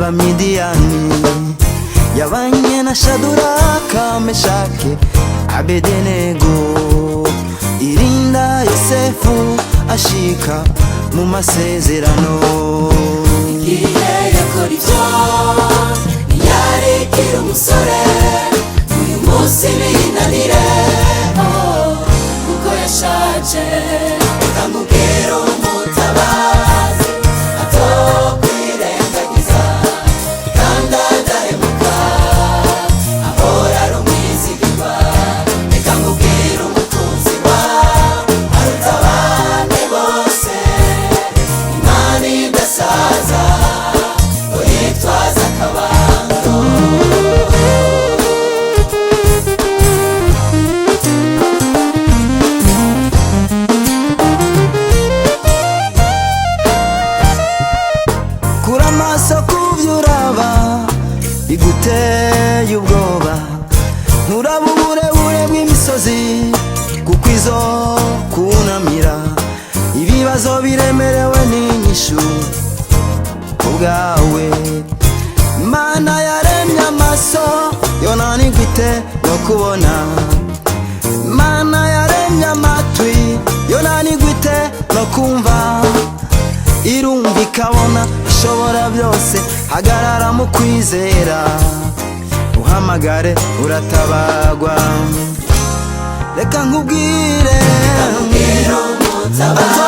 y'abamidiyani yabanye na Shaduraka, Meshake, Abedenego, irinda Yosefu ashika mu masezerano. Igihe yakora ivyo yarekera umusore, uyu munsi binanire kuko yashaje. Kamubwira umutabazi atokwirengagiza kandi adahemuka, ahora ari umwizigirwa. Reka nkubwire umukunzi wawe aruta abandi bose, Imana idasaza ngo yitwaze akabando. Kura amaso kuvyo uraba biguteye ubwoba, nturaba uburebure bw'imisozi kuko izo kunamira. Ibibazo biremerewe n'inyishu ubwawe. Imana yaremye amaso yonanirwa ite no kubona, Imana yaremye amatwi yonanirwa ite no kumva. Irumva ikabona ishobora byose, hagarara mu kwizera uhamagare uratabagwa. Reka nkubwire umutabazi